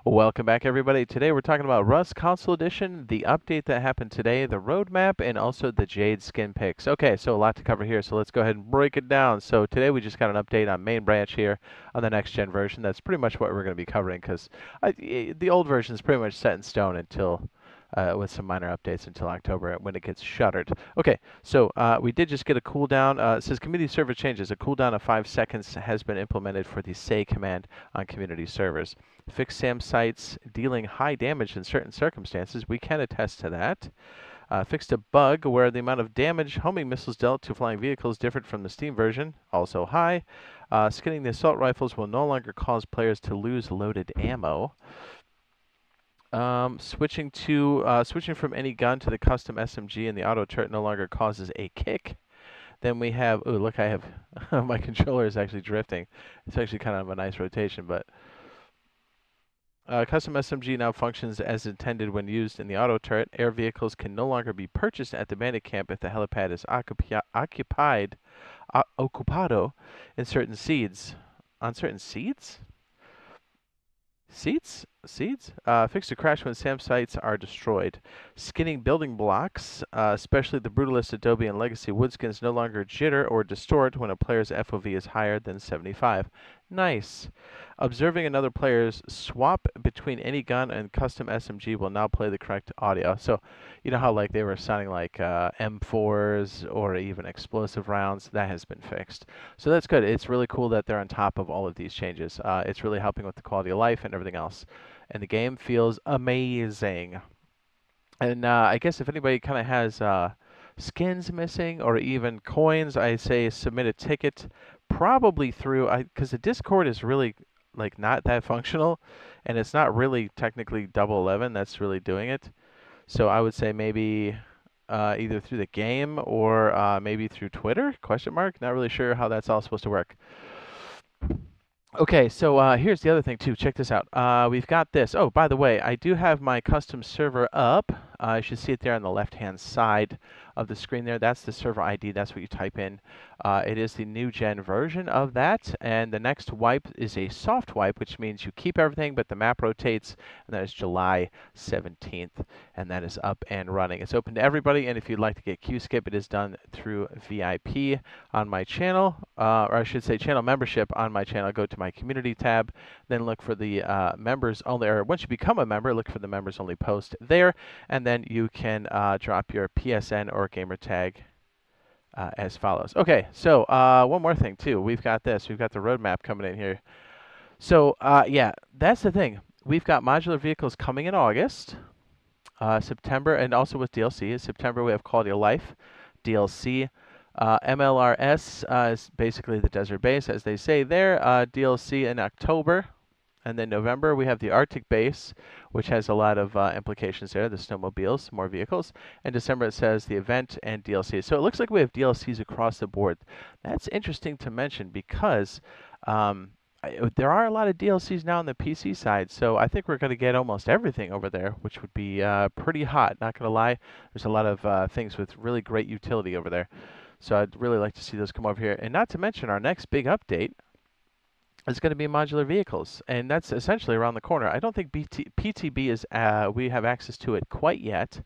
Welcome back, everybody. Today we're talking about Rust Console Edition, the update that happened today, the roadmap, and also the Jade skin picks. Okay, so a lot to cover here, so let's go ahead and break it down. So today we just got an update on main branch here on the next gen version. That's pretty much what we're going to be covering because the old version is pretty much set in stone until with some minor updates until October when it gets shuttered. Okay, so we did just get a cooldown. It says community server changes. A cooldown of 5 seconds has been implemented for the say command on community servers. Fixed SAM sites dealing high damage in certain circumstances. We can attest to that. Fixed a bug where the amount of damage homing missiles dealt to flying vehicles differed from the Steam version, also high. Skinning the assault rifles will no longer cause players to lose loaded ammo. Switching from any gun to the custom SMG and the auto turret no longer causes a kick. Then we have, oh look, I have my controller is actually drifting. It's actually kind of a nice rotation, but custom SMG now functions as intended when used in the auto turret. Air vehicles can no longer be purchased at the bandit camp if the helipad is occupado in certain seeds. On certain seeds? Seeds? Fixed to crash when SAM sites are destroyed. Skinning building blocks, especially the Brutalist, Adobe, and Legacy wood skins, no longer jitter or distort when a player's FOV is higher than 75. Nice. Observing another player's swap between any gun and custom SMG will now play the correct audio. So, you know how like they were sounding like M4s or even explosive rounds? That has been fixed. So that's good. It's really cool that they're on top of all of these changes. It's really helping with the quality of life and everything else. And the game feels amazing. And I guess if anybody kind of has skins missing or even coins, I say submit a ticket, probably through because the Discord is really like not that functional, and it's not really technically Double 11 that's really doing it. So I would say maybe either through the game or maybe through Twitter? Question mark. Not really sure how that's all supposed to work. Okay, so here's the other thing too. Check this out. We've got this. Oh, by the way, I do have my custom server up. You should see it there on the left-hand side of the screen there. That's the server ID. That's what you type in. It is the new gen version of that, and the next wipe is a soft wipe, which means you keep everything, but the map rotates, and that is July 17th, and that is up and running. It's open to everybody, and if you'd like to get Q-Skip, it is done through VIP on my channel, or I should say channel membership on my channel. Go to my community tab, then look for the members only, or once you become a member, look for the members only post there, and then you can drop your PSN or gamer tag as follows. Okay, so one more thing too. We've got this. We've got the roadmap coming in here. So yeah, that's the thing. We've got modular vehicles coming in August, September, and also with DLC. In September we have Quality of Life DLC. MLRS is basically the desert base, as they say there. DLC in October. And then November, we have the Arctic base, which has a lot of implications there, the snowmobiles, more vehicles. And December, it says the event and DLC. So it looks like we have DLCs across the board. That's interesting to mention because there are a lot of DLCs now on the PC side. So I think we're going to get almost everything over there, which would be pretty hot. Not going to lie, there's a lot of things with really great utility over there. So I'd really like to see those come over here. And not to mention our next big update is going to be modular vehicles, and that's essentially around the corner. I don't think PTB is we have access to it quite yet,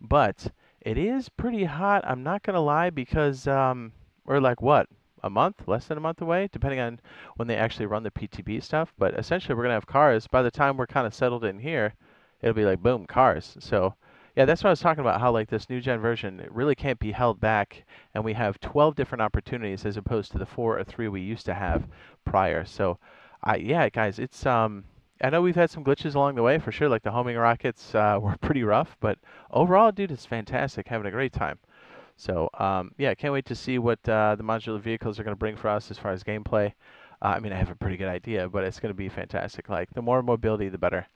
but it is pretty hot. I'm not going to lie because we're like what, a month, less than a month away, depending on when they actually run the PTB stuff. But essentially, we're going to have cars. By the time we're kind of settled in here, it'll be like boom, cars. So yeah, that's what I was talking about, how like this new gen version, it really can't be held back, and we have 12 different opportunities as opposed to the 4 or 3 we used to have prior. So yeah, guys, it's I know we've had some glitches along the way for sure, like the homing rockets were pretty rough, but overall, dude, it's fantastic, having a great time. So yeah, can't wait to see what the modular vehicles are going to bring for us as far as gameplay. I mean, I have a pretty good idea, but it's going to be fantastic. Like, the more mobility, the better.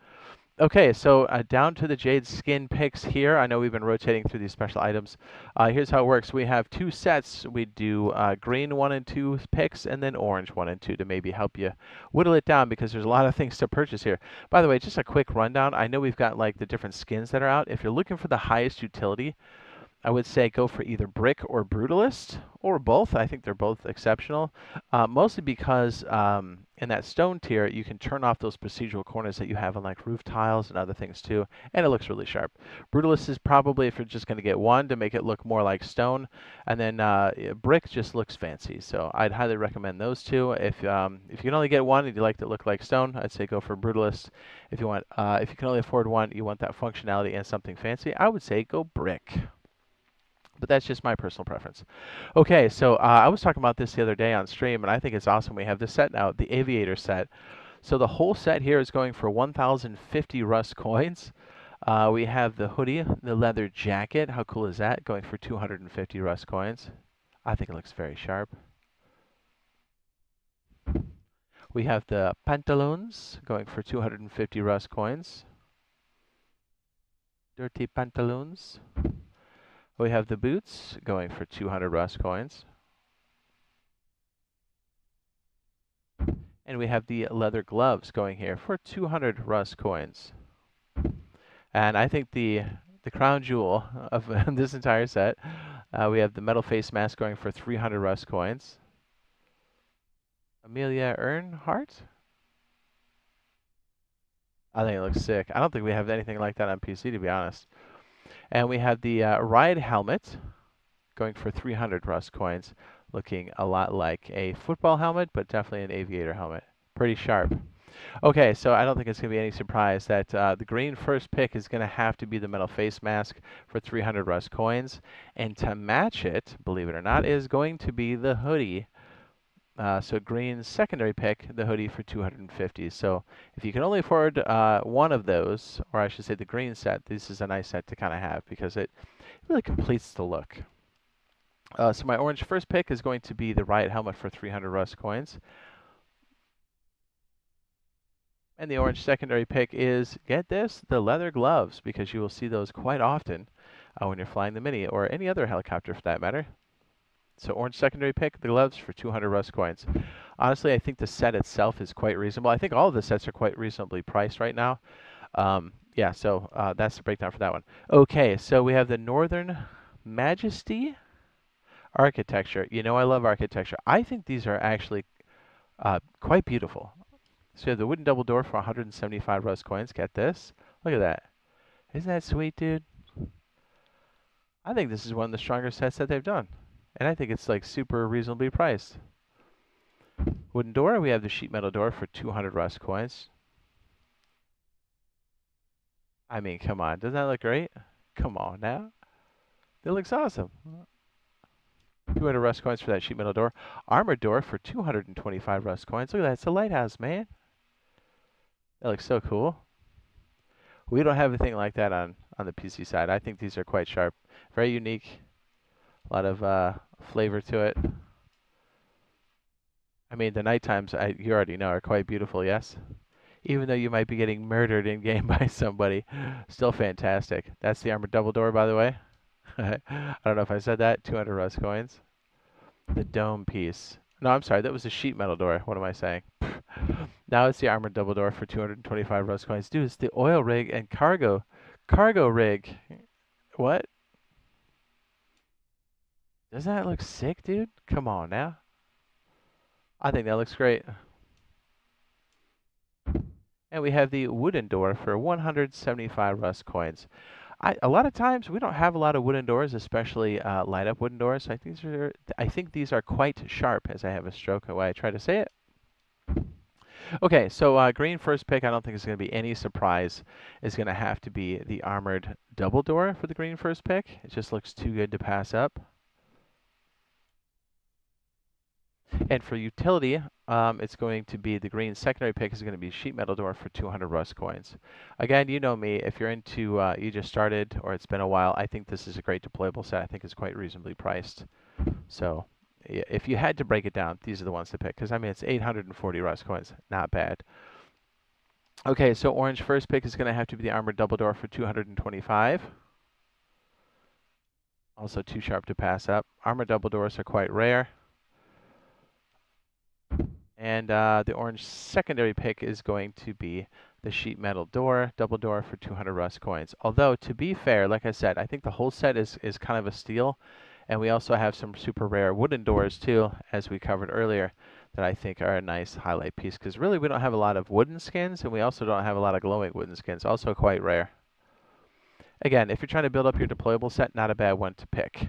Okay, so down to the Jade skin picks here. I know we've been rotating through these special items. Here's how it works. We have 2 sets. We do green 1 and 2 picks, and then orange 1 and 2 to maybe help you whittle it down because there's a lot of things to purchase here. By the way, just a quick rundown. I know we've got like the different skins that are out. If you're looking for the highest utility, I would say go for either Brick or Brutalist, or both. I think they're both exceptional, mostly because in that stone tier, you can turn off those procedural corners that you have on like roof tiles and other things too, and it looks really sharp. Brutalist is probably if you're just going to get one to make it look more like stone, and then Brick just looks fancy. So I'd highly recommend those two. If you can only get one and you like to look like stone, I'd say go for Brutalist. If you can only afford one, you want that functionality and something fancy, I would say go Brick. But that's just my personal preference. Okay, so I was talking about this the other day on stream, and I think it's awesome. We have this set now, the Aviator Set. So the whole set here is going for 1,050 Rust coins. We have the hoodie, the leather jacket. How cool is that? Going for 250 Rust coins. I think it looks very sharp. We have the pantaloons going for 250 Rust coins. Dirty pantaloons. We have the boots going for 200 Rust coins. And we have the leather gloves going here for 200 Rust coins. And I think the crown jewel of this entire set, we have the metal face mask going for 300 Rust coins. Amelia Earnhardt? I think it looks sick. I don't think we have anything like that on PC, to be honest. And we have the ride helmet going for 300 Rust coins, looking a lot like a football helmet, but definitely an aviator helmet. Pretty sharp. Okay, so I don't think it's going to be any surprise that the green first pick is going to have to be the metal face mask for 300 Rust coins. And to match it, believe it or not, is going to be the hoodie. So green secondary pick, the hoodie for 250. So if you can only afford one of those, or I should say the green set, this is a nice set to kind of have because it really completes the look. So my orange first pick is going to be the riot helmet for 300 Rust coins. And the orange secondary pick is, get this, the leather gloves, because you will see those quite often when you're flying the Mini, or any other helicopter for that matter. So orange secondary pick, the gloves for 200 Rust coins. Honestly, I think the set itself is quite reasonable. I think all of the sets are quite reasonably priced right now. Yeah, so that's the breakdown for that one. Okay, so we have the Northern Majesty architecture. You know I love architecture. I think these are actually quite beautiful. So you have the wooden double door for 175 Rust coins. Get this. Look at that. Isn't that sweet, dude? I think this is one of the stronger sets that they've done. And I think it's like super reasonably priced. Wooden door, we have the sheet metal door for 200 Rust coins. I mean, come on. Doesn't that look great? Come on now. That looks awesome. 200 Rust coins for that sheet metal door. Armored door for 225 Rust coins. Look at that. It's a lighthouse, man. That looks so cool. We don't have anything like that on the PC side. I think these are quite sharp. Very unique. A lot of flavor to it. I mean, the night times, you already know, are quite beautiful, yes? Even though you might be getting murdered in-game by somebody. Still fantastic. That's the armored double door, by the way. I don't know if I said that. 200 Rust coins. The dome piece. No, I'm sorry. That was the sheet metal door. What am I saying? Now it's the armored double door for 225 Rust coins. Dude, it's the oil rig and cargo rig. What? Doesn't that look sick, dude? Come on now. I think that looks great. And we have the wooden door for 175 Rust coins. A lot of times we don't have a lot of wooden doors, especially light up wooden doors. So I think these are quite sharp, as I have a stroke of the way I try to say it. Okay, so green first pick, I don't think it's going to be any surprise. It's going to have to be the armored double door for the green first pick. It just looks too good to pass up. And for utility, it's going to be the green secondary pick is going to be sheet metal door for 200 Rust coins. Again, you know me, if you're into, you just started or it's been a while, I think this is a great deployable set. I think it's quite reasonably priced. So if you had to break it down, these are the ones to pick. Because, I mean, it's 840 Rust coins. Not bad. Okay, so orange first pick is going to have to be the armored double door for 225. Also too sharp to pass up. Armored double doors are quite rare. And the orange secondary pick is going to be the sheet metal door, double door for 200 Rust coins. Although, to be fair, like I said, I think the whole set is kind of a steal. And we also have some super rare wooden doors too, as we covered earlier, that I think are a nice highlight piece. Because really, we don't have a lot of wooden skins, and we also don't have a lot of glowing wooden skins. Also quite rare. Again, if you're trying to build up your deployable set, not a bad one to pick.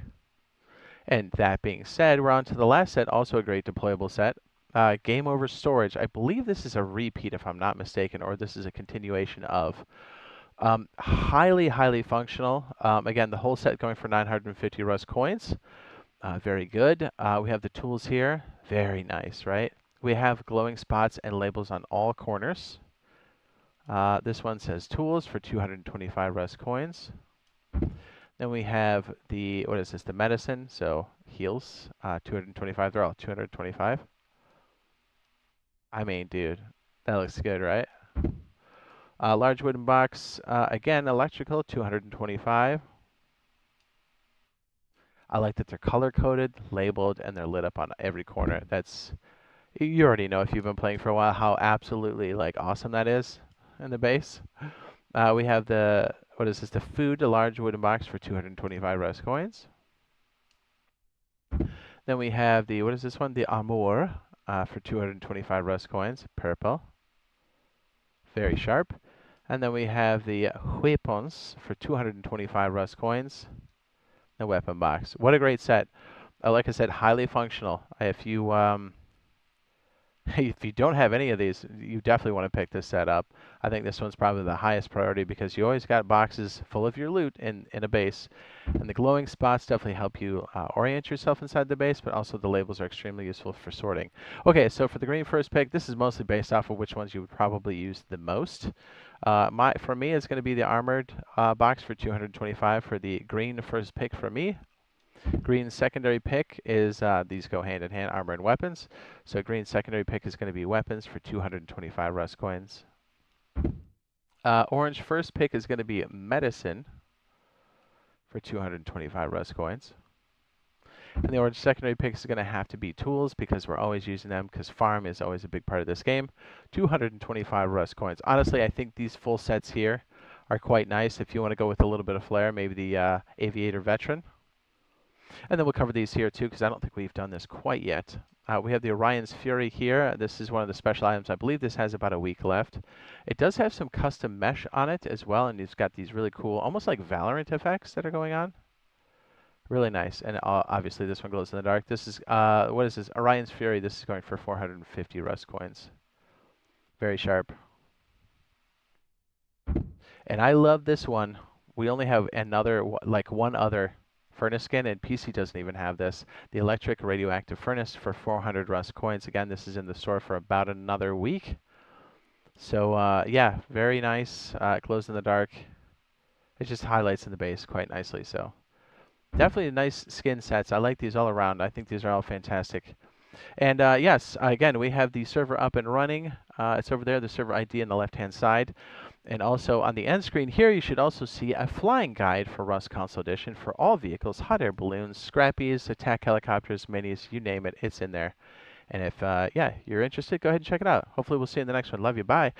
And that being said, we're on to the last set, also a great deployable set. Game Over Storage. I believe this is a repeat, if I'm not mistaken, or this is a continuation of. Highly, highly functional. Again, the whole set going for 950 Rust coins. Very good. We have the tools here. Very nice, right? We have glowing spots and labels on all corners. This one says tools for 225 Rust coins. Then we have the, what is this, the medicine, so heals, 225, they're all 225. I mean, dude, that looks good, right? Large wooden box, again, electrical, 225. I like that they're color-coded, labeled, and they're lit up on every corner. That's, you already know if you've been playing for a while how absolutely, like, awesome that is in the base. We have the, what is this, the food, a large wooden box for 225 Rust coins. Then we have the, what is this one? The Amour for 225 Rust coins, purple. Very sharp. And then we have the Weapons for 225 Rust coins. The weapon box. What a great set. Like I said, highly functional. If you if you don't have any of these, you definitely want to pick this set up. I think this one's probably the highest priority because you always got boxes full of your loot in a base. And the glowing spots definitely help you orient yourself inside the base, but also the labels are extremely useful for sorting. Okay, so for the green first pick, this is mostly based off of which ones you would probably use the most. For me, it's going to be the armored box for 225 for the green first pick for me. Green secondary pick is, these go hand in hand, armor and weapons. So green secondary pick is going to be weapons for 225 Rust coins. Orange first pick is going to be medicine for 225 Rust coins. And the orange secondary pick is going to have to be tools because we're always using them because farm is always a big part of this game. 225 Rust coins. Honestly, I think these full sets here are quite nice. If you want to go with a little bit of flair, maybe the Aviator Veteran. And then we'll cover these here too, because I don't think we've done this quite yet. We have the Orion's Fury here. This is one of the special items. I believe this has about a week left. It does have some custom mesh on it as well, and it's got these really cool, almost like Valorant effects that are going on. Really nice. And obviously this one glows in the dark. This is, what is this? Orion's Fury. This is going for 450 Rust coins. Very sharp. And I love this one. We only have another, like one other furnace skin, and PC doesn't even have this. The electric radioactive furnace for 400 Rust coins. Again, this is in the store for about another week. So yeah, very nice. It glows in the dark. It just highlights in the base quite nicely. So definitely nice skin sets. I like these all around. I think these are all fantastic. And yes, again, we have the server up and running. It's over there, the server ID on the left-hand side. And also on the end screen here, you should also see a flying guide for Rust Console Edition for all vehicles, hot air balloons, scrappies, attack helicopters, minis, you name it, it's in there. And if, yeah, you're interested, go ahead and check it out. Hopefully we'll see you in the next one. Love you. Bye.